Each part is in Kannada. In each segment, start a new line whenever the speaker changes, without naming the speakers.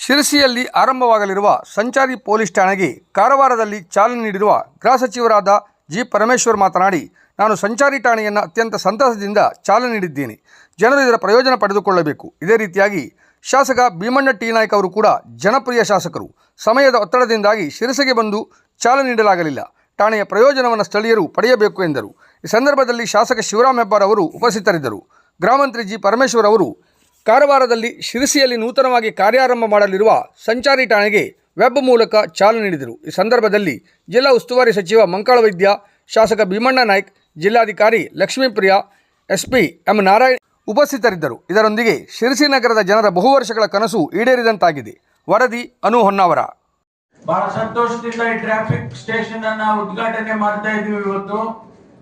ಶಿರಸಿಯಲ್ಲಿ ಆರಂಭವಾಗಲಿರುವ ಸಂಚಾರಿ ಪೊಲೀಸ್ ಠಾಣೆಗೆ ಕಾರವಾರದಲ್ಲಿ ಚಾಲನೆ ನೀಡಿರುವ ಗೃಹ ಸಚಿವರಾದ ಜಿ ಪರಮೇಶ್ವರ್ ಮಾತನಾಡಿ, ನಾನು ಸಂಚಾರಿ ಠಾಣೆಯನ್ನು ಅತ್ಯಂತ ಸಂತಸದಿಂದ ಚಾಲನೆ ನೀಡಿದ್ದೇನೆ. ಜನರು ಇದರ ಪ್ರಯೋಜನ ಪಡೆದುಕೊಳ್ಳಬೇಕು. ಇದೇ ರೀತಿಯಾಗಿ ಶಾಸಕ ಭೀಮಣ್ಣ ಟಿ ನಾಯ್ಕ ಅವರು ಕೂಡ ಜನಪ್ರಿಯ ಶಾಸಕರು. ಸಮಯದ ಒತ್ತಡದಿಂದಾಗಿ ಶಿರಸಿಗೆ ಬಂದು ಚಾಲನೆ ನೀಡಲಾಗಲಿಲ್ಲ. ಠಾಣೆಯ ಪ್ರಯೋಜನವನ್ನು ಸ್ಥಳೀಯರು ಪಡೆಯಬೇಕು ಎಂದರು. ಈ ಸಂದರ್ಭದಲ್ಲಿ ಶಾಸಕ ಶಿವರಾಮ್ ಹೆಬ್ಬಾರ್ ಅವರು ಉಪಸ್ಥಿತರಿದ್ದರು. ಗೃಹ ಮಂತ್ರಿ ಜಿ ಪರಮೇಶ್ವರ್ ಅವರು ಕಾರವಾರದಲ್ಲಿ ಶಿರಸಿಯಲ್ಲಿ ನೂತನವಾಗಿ ಕಾರ್ಯಾರಂಭ ಮಾಡಲಿರುವ ಸಂಚಾರಿ ಠಾಣೆಗೆ ವೆಬ್ ಮೂಲಕ ಚಾಲನೆ ನೀಡಿದರು. ಈ ಸಂದರ್ಭದಲ್ಲಿ ಜಿಲ್ಲಾ ಉಸ್ತುವಾರಿ ಸಚಿವ ಮಂಕಾಳ ವೈದ್ಯ, ಶಾಸಕ ಭೀಮಣ್ಣ ನಾಯ್ಕ್, ಜಿಲ್ಲಾಧಿಕಾರಿ ಲಕ್ಷ್ಮೀಪ್ರಿಯಾ, ಎಸ್ಪಿ ಎಂ ನಾರಾಯಣ್ ಉಪಸ್ಥಿತರಿದ್ದರು. ಇದರೊಂದಿಗೆ ಶಿರಸಿ ನಗರದ ಜನರ ಬಹುವರ್ಷಗಳ ಕನಸು ಈಡೇರಿದಂತಾಗಿದೆ. ವರದಿ ಅನು ಹೊನ್ನಾವರ.
ಬಹಳ ಸಂತೋಷದಿಂದ ಈ ಟ್ರಾಫಿಕ್ ಸ್ಟೇಷನ್ ಅನ್ನ ಉದ್ಘಾಟನೆ ಮಾಡ್ತಾ ಇದೀವಿ ಇವತ್ತು.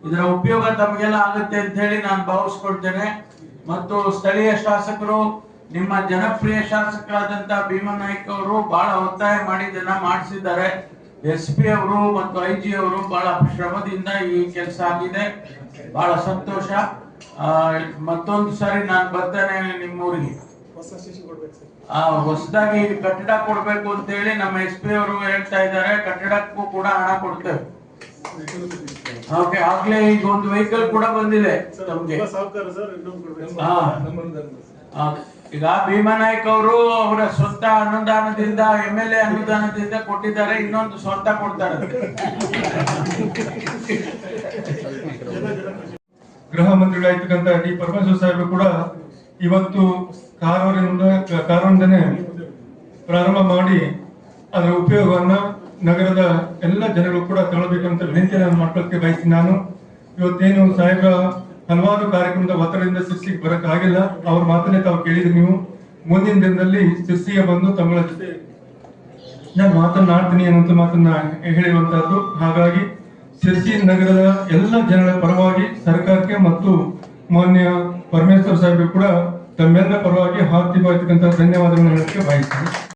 ಇದರ ಉಪಯೋಗ ತಮಗೆಲ್ಲ ಆಗುತ್ತೆ ಅಂತ ಹೇಳಿ ನಾನು ಭಾವಿಸ್ಕೊಳ್ತೇನೆ. ಮತ್ತು ಸ್ಥಳೀಯ ಶಾಸಕರು, ನಿಮ್ಮ ಜನಪ್ರಿಯ ಶಾಸಕರಾದಂತಹ ಭೀಮಣ್ಣ ನಾಯ್ಕ ಅವರು ಬಹಳ ಒತ್ತಾಯ ಮಾಡಿ ಇದನ್ನ ಮಾಡಿಸಿದ್ದಾರೆ. SP ಅವರು ಮತ್ತು IG ಅವರು ಬಹಳ ಶ್ರಮದಿಂದ ಈ ಕೆಲಸ ಆಗಿದೆ. ಬಹಳ ಸಂತೋಷ. ಮತ್ತೊಂದು ಸಾರಿ ನಾನು ಬರ್ತೇನೆ ನಿಮ್ಮೂರಿಗೆ. ಹೊಸದಾಗಿ ಕಟ್ಟಡ ಕೊಡ್ಬೇಕು ಅಂತ ಹೇಳಿ ನಮ್ಮ SP ಅವರು ಹೇಳ್ತಾ ಇದ್ದಾರೆ. ಕಟ್ಟಡಕ್ಕೂ ಕೂಡ ಹಣ ಕೊಡ್ತೇವೆ. ಓಕೆ, ಆಗ್ಲೇ ಈಗ ಒಂದು ವೆಹಿಕಲ್ ಕೂಡ ಬಂದಿದೆ ತಮ್ಗೆ. ಈಗ ಭೀಮನಾಯ್ಕ ಅವರು ಅವರ ಸ್ವಂತ ಅನುದಾನದಿಂದ, MLA ಅನುದಾನದಿಂದ ಕೊಟ್ಟಿದ್ದಾರೆ. ಇನ್ನೊಂದು ಸ್ವಂತ ಕೊಡ್ತಾರೆ.
ಗೃಹ ಮಂತ್ರಿಗಳಾಗಿರ್ತಕ್ಕಂಥ ಡಿ ಪರಮೇಶ್ವರ್ ಸಾಹೇಬರು ಕೂಡ ಇವತ್ತು ಕಾರವಾರದಿಂದನೇ ಪ್ರಾರಂಭ ಮಾಡಿ ಅದರ ಉಪಯೋಗವನ್ನ ನಗರದ ಎಲ್ಲ ಜನಗಳು ಕೂಡ ತಗೊಳ್ಬೇಕಂತ ವಿನಂತಿಯನ್ನು ಮಾಡ್ಕೊಳ್ಳಕ್ಕೆ ಬಯಸ್ತೀನಿ. ನಾನು ಇವತ್ತೇನು ಸಾಹೇಬ್ರ ಹಲವಾರು ಕಾರ್ಯಕ್ರಮದ ಒತ್ತಡದಿಂದ ಶಿರ್ಸಿಗೆ ಬರಕ್ ಆಗಿಲ್ಲ. ಅವ್ರ ಮಾತನ್ನೇ ತಾವು ಕೇಳಿದ್ರಿ. ನೀವು ಮುಂದಿನ ದಿನದಲ್ಲಿ ಶಿರ್ಸಿಗೆ ಬಂದು ತಮ್ಮ ಜೊತೆ ನಾನು ಮಾತನಾಡ್ತೀನಿ ಅನ್ನೋ ಮಾತನ್ನ ಹೇಳಿರುವಂತಹದ್ದು. ಹಾಗಾಗಿ ಶಿರ್ಸಿ ನಗರದ ಎಲ್ಲ ಜನರ ಪರವಾಗಿ ಸರ್ಕಾರಕ್ಕೆ ಮತ್ತು ಮಾನ್ಯ ಪರಮೇಶ್ವರ್ ಸಾಹೇಬರು ಕೂಡ ತಮ್ಮೆಲ್ಲರ ಪರವಾಗಿ ಹಾರ್ದಿಕವಾಗಿರ್ತಕ್ಕಂಥ ಧನ್ಯವಾದಗಳನ್ನು ಹೇಳಕ್ಕೆ ಬಯಸ್ತೀನಿ.